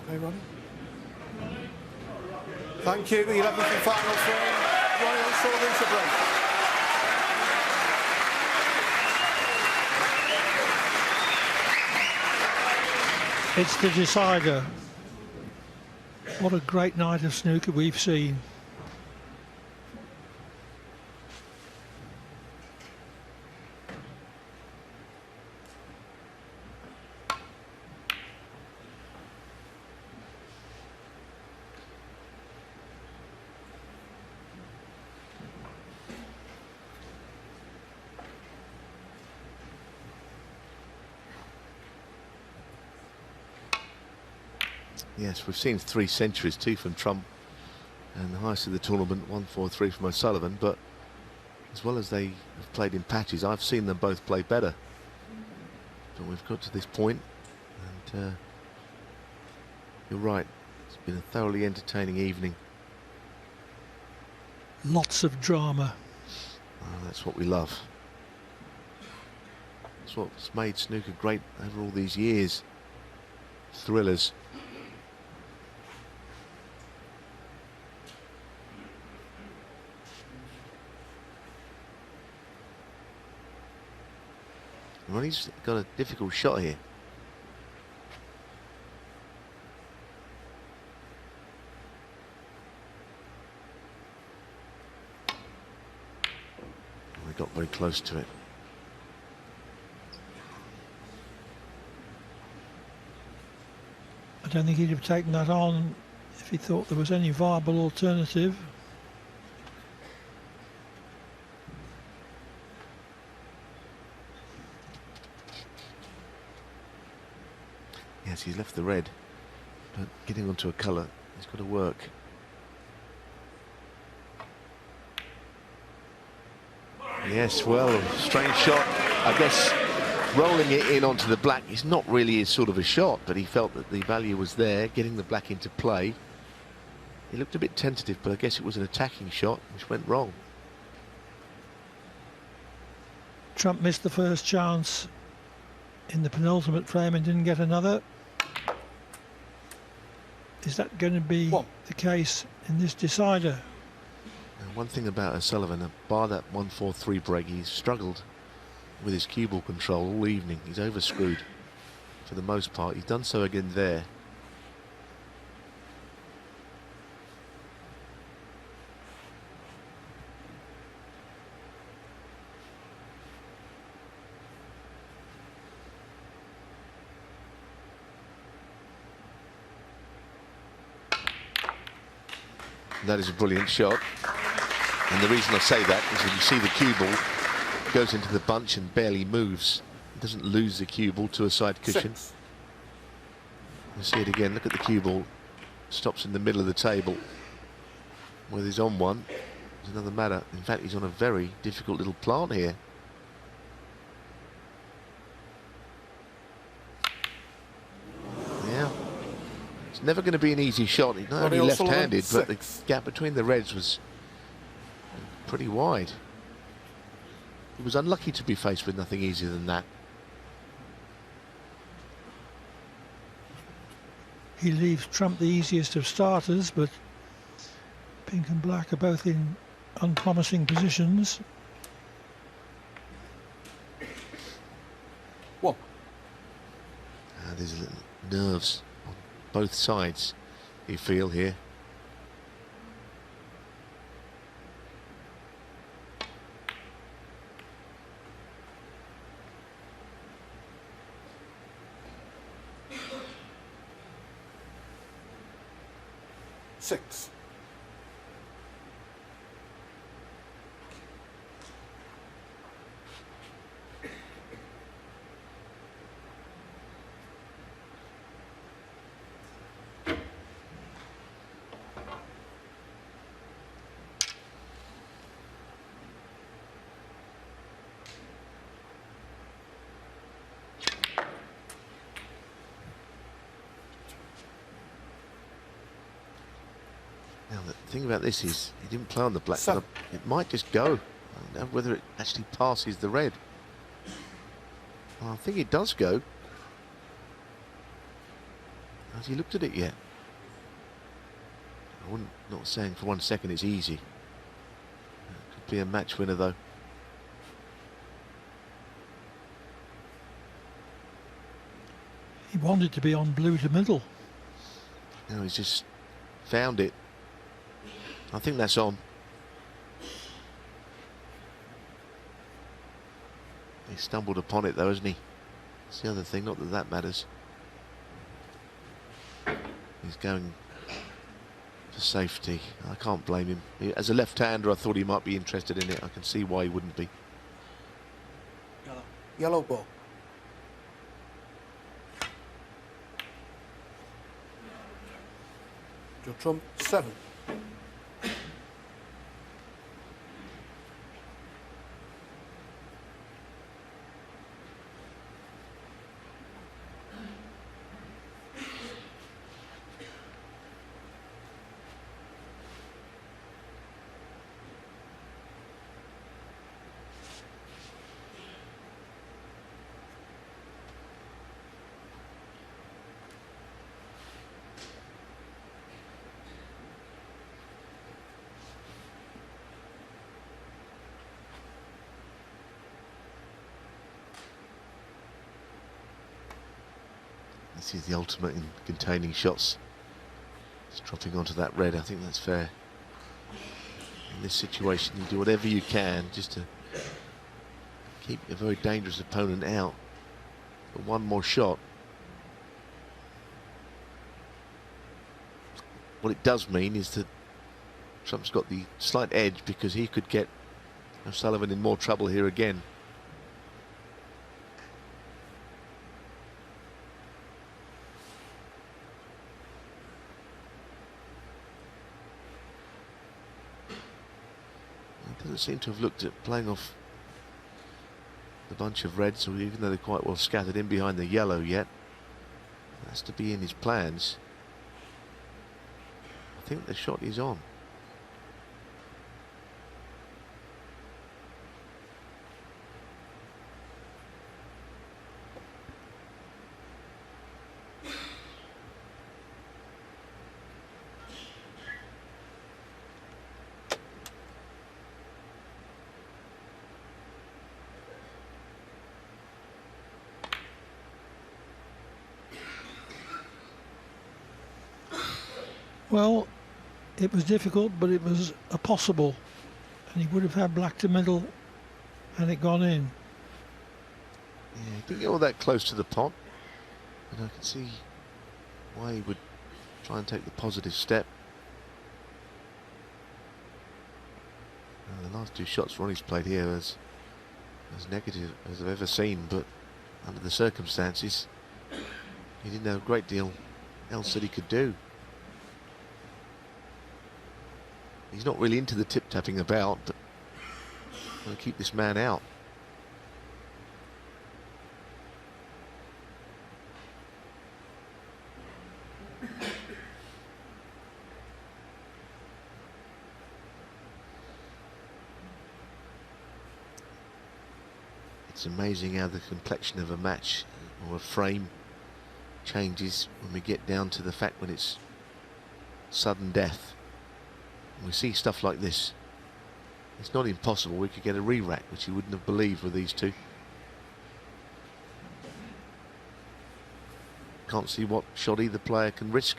Okay, Ronnie. Thank you. The 11th and final frame. Ronnie O'Sullivan to break. It's the decider. What a great night of snooker we've seen. Yes, we've seen 3 centuries, 2 from Trump, and the highest of the tournament, 143 from O'Sullivan. But as well as they have played in patches, I've seen them both play better. But we've got to this point, and you're right, it's been a thoroughly entertaining evening. Lots of drama. Oh, that's what we love. That's what's made snooker great over all these years. Thrillers. Ronnie's got a difficult shot here. We got very close to it. I don't think he'd have taken that on if he thought there was any viable alternative. Yes, he's left the red, but getting onto a colour, he's got to work. Yes, well, strange shot. I guess rolling it in onto the black is not really his sort of a shot, but he felt that the value was there, getting the black into play. He looked a bit tentative, but I guess it was an attacking shot, which went wrong. Trump missed the first chance in the penultimate frame and didn't get another. Is that going to be the case in this decider? One thing about O'Sullivan, bar that 1-4-3 break, he's struggled with his cue ball control all evening. He's overscrewed for the most part. He's done so again there. That is a brilliant shot, and the reason I say that is when you see the cue ball goes into the bunch and barely moves, it doesn't lose the cue ball to a side cushion. You see it again. Look at the cue ball, stops in the middle of the table. Whether he's on one is another matter. In fact, he's on a very difficult little plant here. Yeah. It's never going to be an easy shot. He's not only left-handed, but the gap between the reds was pretty wide. He was unlucky to be faced with nothing easier than that. He leaves Trump the easiest of starters, but pink and black are both in unpromising positions. What? There's little nerves on both sides, you feel here. Six. Now the thing about this is he didn't play on the black, but it might just go. I don't know whether it actually passes the red. Well, I think it does go. Has he looked at it yet? I wouldn't, not saying for 1 second it's easy. Could be a match winner though. He wanted to be on blue to middle. No, he's just found it. I think that's on. He stumbled upon it though, hasn't he? That's the other thing, not that that matters. He's going for safety. I can't blame him. As a left-hander, I thought he might be interested in it. I can see why he wouldn't be. Yellow ball. Your trump 7. This is the ultimate in containing shots. Just dropping onto that red, I think that's fair. In this situation, you do whatever you can just to keep a very dangerous opponent out. But one more shot. What it does mean is that Trump's got the slight edge because he could get O'Sullivan in more trouble here again. Doesn't seem to have looked at playing off the bunch of reds, or even though they're quite well scattered in behind the yellow yet. It has to be in his plans. I think the shot is on. Well, it was difficult, but it was a possible, and he would have had black to middle and it gone in. Yeah, he didn't get all that close to the pot, and I can see why he would try and take the positive step. The last 2 shots Ronnie's played here as negative as I've ever seen, but under the circumstances, he didn't have a great deal else that he could do. He's not really into the tip-tapping about, but I'll keep this man out. It's amazing how the complexion of a match or a frame changes when we get down to the fact when it's sudden death. We see stuff like this. It's not impossible we could get a re-rack, which you wouldn't have believed with these two. Can't see what shot either player can risk.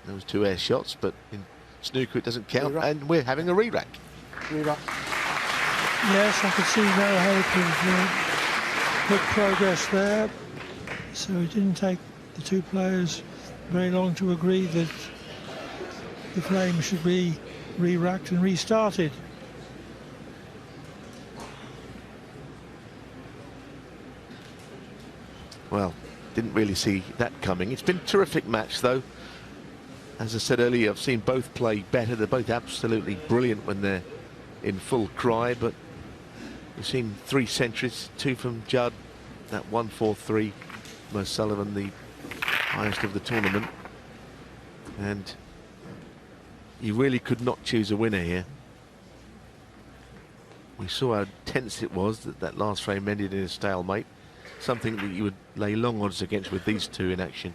Those 2 air shots, but in snooker it doesn't count, and we're having a re-rack. Re-rack. Yes, I could see no hope of quick progress there. So it didn't take the 2 players very long to agree that the frame should be re-racked and restarted. Well, didn't really see that coming. It's been a terrific match though. As I said earlier, I've seen both play better. They're both absolutely brilliant when they're in full cry, but we've seen 3 centuries, 2 from Judd, that 1-4-3, O'Sullivan the highest of the tournament, and you really could not choose a winner here. We saw how tense it was, that last frame ended in a stalemate. something that you would lay long odds against with these two in action.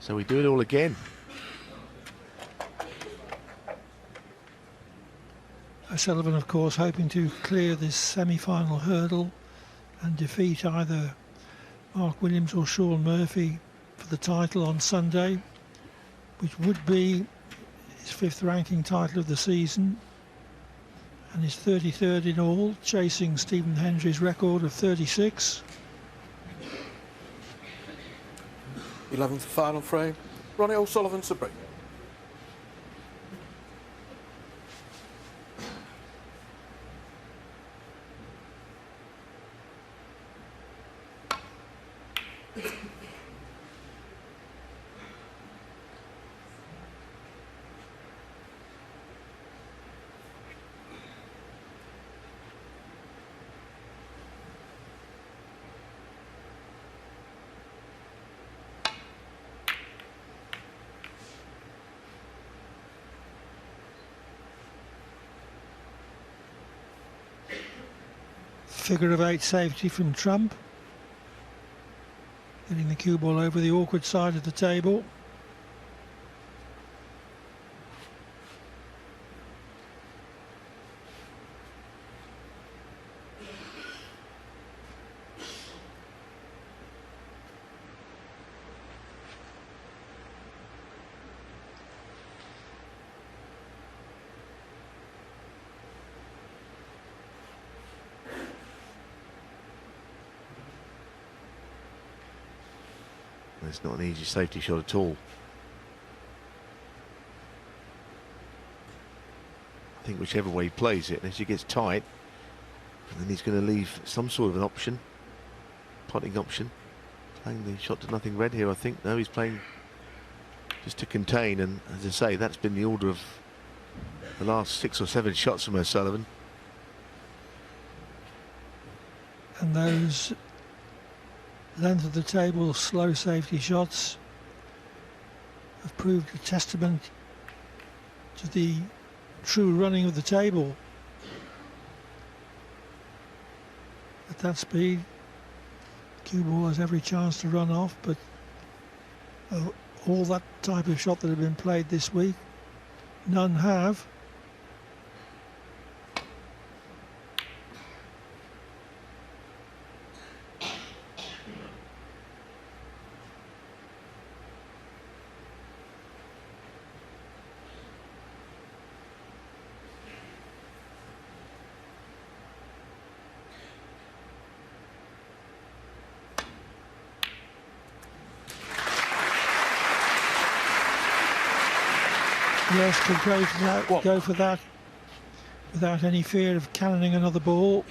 So we do it all again. O'Sullivan, of course, hoping to clear this semi-final hurdle and defeat either Mark Williams or Sean Murphy for the title on Sunday, which would be his 5th ranking title of the season and his 33rd in all, chasing Stephen Hendry's record of 36. 11th final frame. Ronnie O'Sullivan to break. Figure of 8 safety from Trump, getting the cue ball over the awkward side of the table. It's not an easy safety shot at all. I think whichever way he plays it, as he gets tight, and then he's going to leave some sort of an option, putting option, playing the shot to nothing red here. I think no, he's playing just to contain, and as I say, that's been the order of the last 6 or 7 shots from O'Sullivan. And those length of the table slow safety shots have proved a testament to the true running of the table. At that speed, cue ball has every chance to run off, but all that type of shot that have been played this week, none have. Yes, could go for that without any fear of cannoning another ball.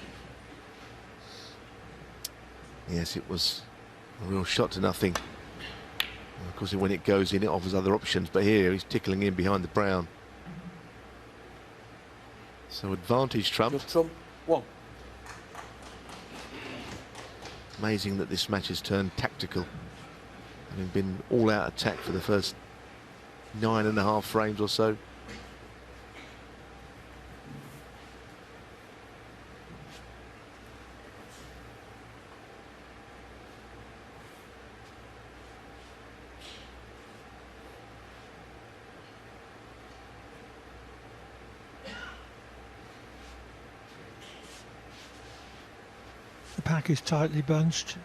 Yes, it was a real shot to nothing. Of course, when it goes in, it offers other options, but here he's tickling in behind the brown. So advantage Trump. Just Trump, 1. Amazing that this match has turned tactical, having been all-out attack for the first 9.5 frames or so. The pack is tightly bunched.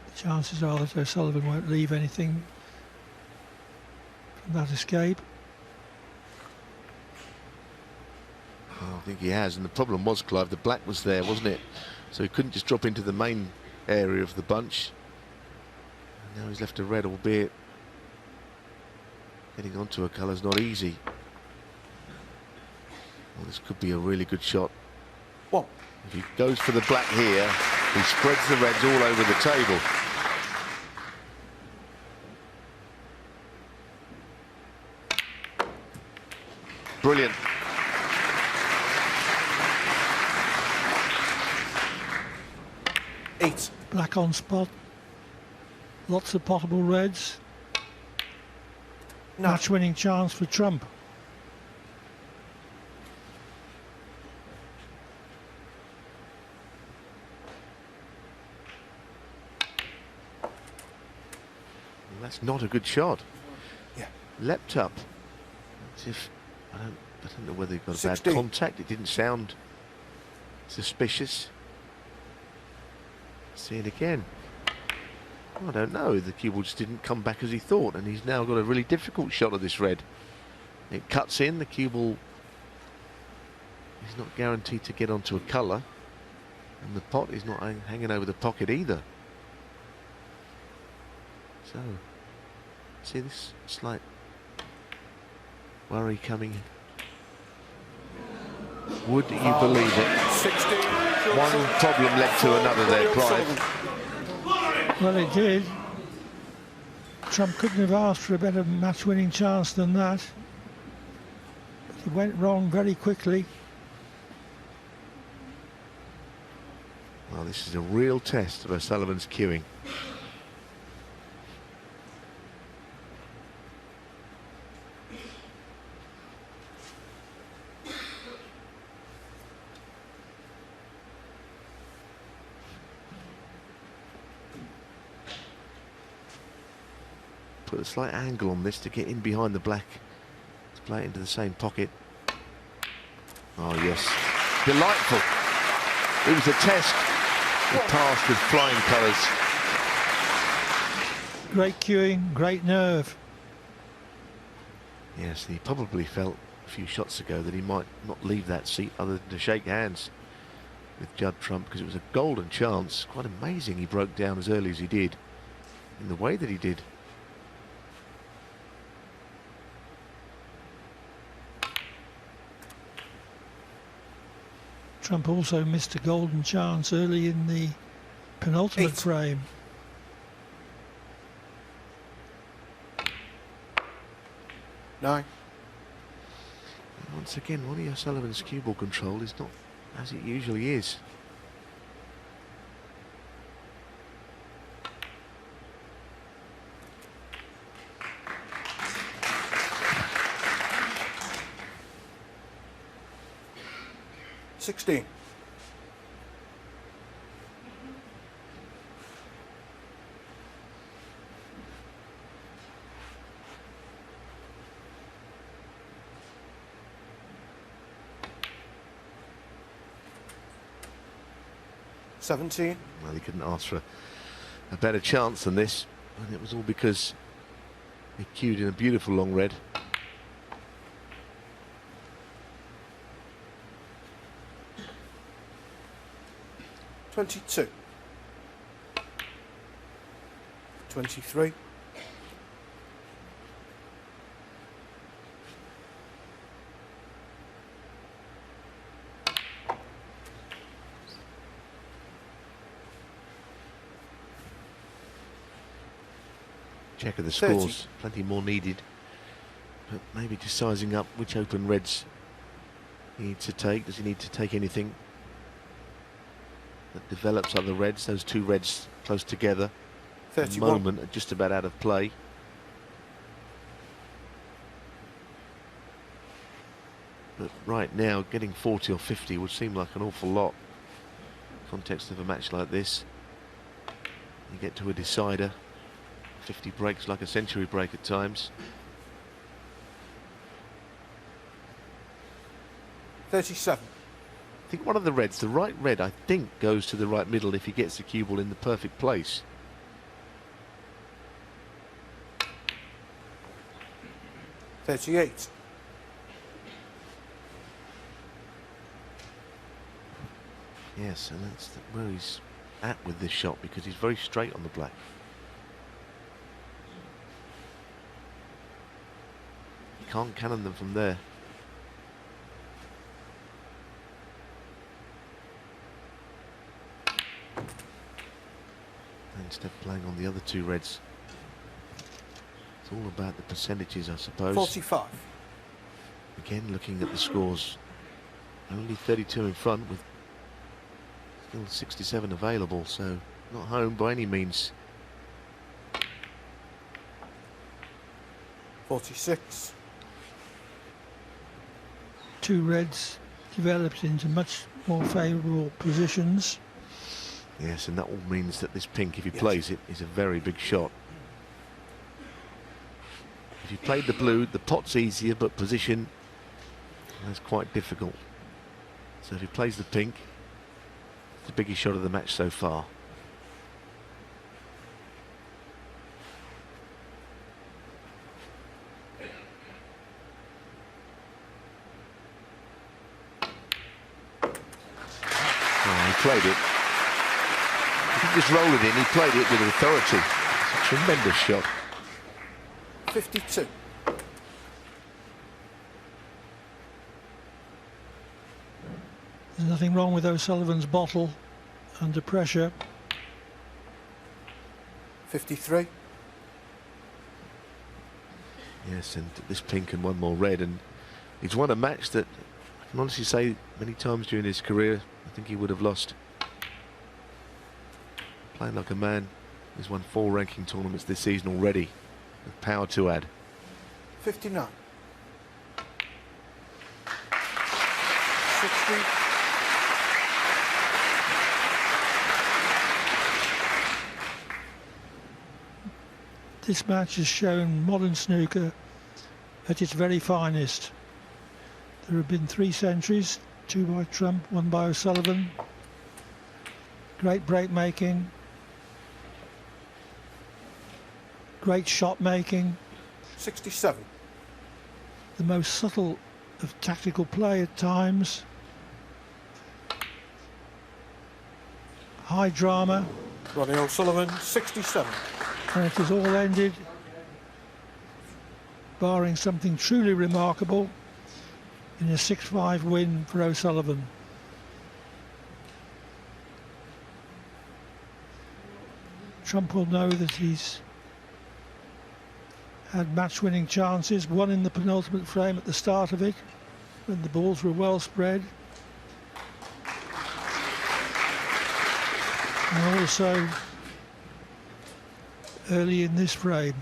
The chances are that O'Sullivan won't leave anything from that escape. Oh, I think he has, and the problem was, Clive, the black was there, wasn't it? So he couldn't just drop into the main area of the bunch. And now he's left a red, albeit getting onto a colour's not easy. Well, this could be a really good shot. 1. If he goes for the black here, he spreads the reds all over the table. Brilliant. Eight. Black on spot. Lots of potable reds. No. Match winning chance for Trump. That's not a good shot. Yeah. Leapt up. As if, I don't know whether he got a bad 16. contact. It didn't sound suspicious. See it again. I don't know. The cue ball just didn't come back as he thought, and he's now got a really difficult shot of this red. It cuts in. The cue ball is not guaranteed to get onto a colour, and the pot is not hanging over the pocket either. So, see this slight worry coming. Would you believe it? 16. One problem led to another there, Clive. Well, it did. Trump couldn't have asked for a better match-winning chance than that. But he went wrong very quickly. Well, this is a real test of O'Sullivan's cueing. Put a slight angle on this to get in behind the black, to play it into the same pocket. Oh yes, delightful. It was a test. It passed with flying colours. Great cueing, great nerve. Yes, he probably felt a few shots ago that he might not leave that seat other than to shake hands with Judd Trump, because it was a golden chance. Quite amazing he broke down as early as he did, in the way that he did. Trump also missed a golden chance early in the penultimate 8. frame. Nine. Once again, Ronnie O'Sullivan's cue ball control is not as it usually is. $16. $17. Well, he couldn't ask for a better chance than this, and it was all because he cued in a beautiful long red. $22. 23. Check of the 30. scores, plenty more needed, but maybe just sizing up which open reds he needs to take. Does he need to take anything that develops other reds? Those two reds close together at the 31. moment are just about out of play. But right now, getting 40 or 50 would seem like an awful lot in the context of a match like this. You get to a decider, 50 breaks like a century break at times. 37. I think one of the reds, the right red, I think goes to the right middle if he gets the cue ball in the perfect place. $38. Yes, and that's where he's at with this shot, because he's very straight on the black. You can't cannon them from there. Instead of playing on the other two reds. It's all about the percentages, I suppose. 45. Again, looking at the scores, only 32 in front with still 67 available, so not home by any means. 46. Two reds developed into much more favourable positions. Yes, and that all means that this pink, if he Yes. plays it, is a very big shot. If you played the blue, the pot's easier, but position is quite difficult. So if he plays the pink, it's the biggest shot of the match so far. Oh, he played it. He didn't just roll it in, he played it with authority. It's a tremendous shot. 52. There's nothing wrong with O'Sullivan's bottle under pressure. 53. Yes, and this pink and one more red, and he's won a match that I can honestly say many times during his career I think he would have lost. Playing like a man, he's won 4 ranking tournaments this season already, with power to add. 59. 60. This match has shown modern snooker at its very finest. There have been 3 centuries, 2 by Trump, 1 by O'Sullivan. Great break making, great shot making. 67. The most subtle of tactical play at times. High drama. Ronnie O'Sullivan, 67. And it has all ended, barring something truly remarkable, in a 6-5 win for O'Sullivan. Trump will know that he's had match-winning chances, one in the penultimate frame at the start of it, when the balls were well spread. And also early in this frame.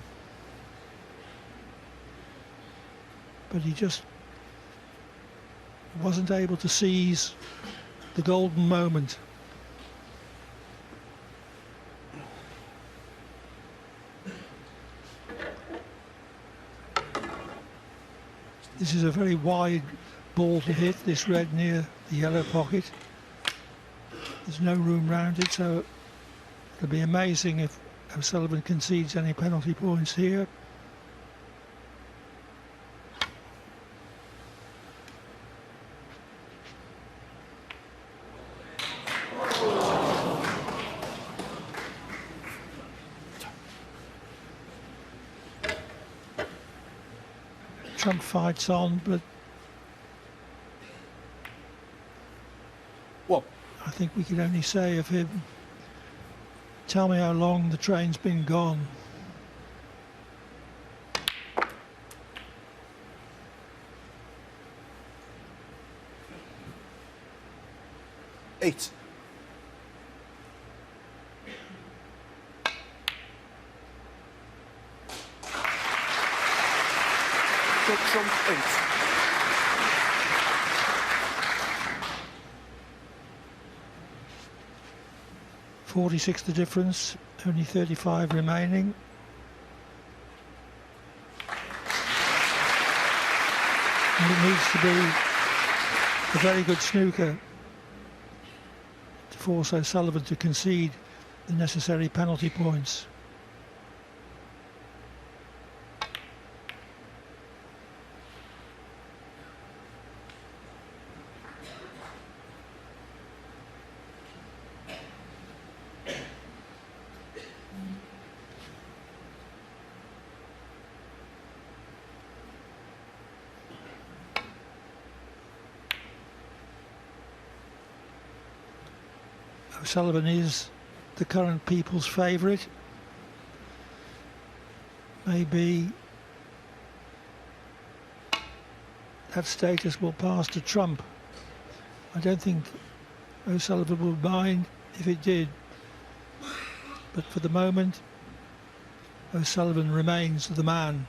But he just wasn't able to seize the golden moment. This is a very wide ball to hit, this red near the yellow pocket. There's no room round it, so it'll be amazing if O'Sullivan concedes any penalty points here. Trump fights on, but What? I think we can only say of him, tell me how long the train's been gone. Eight. Trump 8. .46 the difference, only 35 remaining. And it needs to be a very good snooker to force O'Sullivan to concede the necessary penalty points. O'Sullivan is the current people's favourite. Maybe that status will pass to Trump. I don't think O'Sullivan would mind if it did. But for the moment, O'Sullivan remains the man.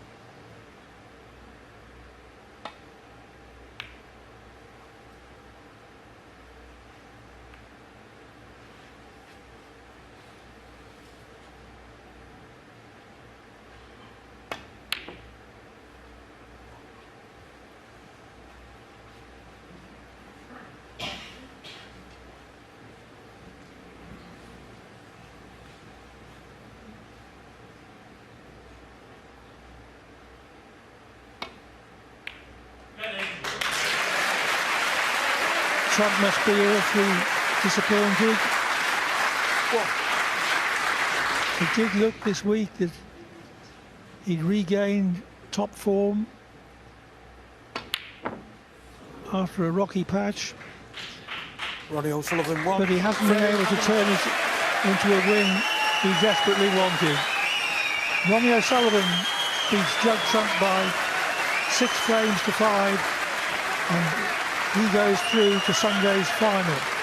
Trump must be awfully disappointed. What? It did look this week that he'd regained top form after a rocky patch, Ronnie O'Sullivan won. but he hasn't been able to turn it into a win he desperately wanted. Ronnie O'Sullivan beats Judd Trump by 6 frames to 5, and he goes through to Sunday's final.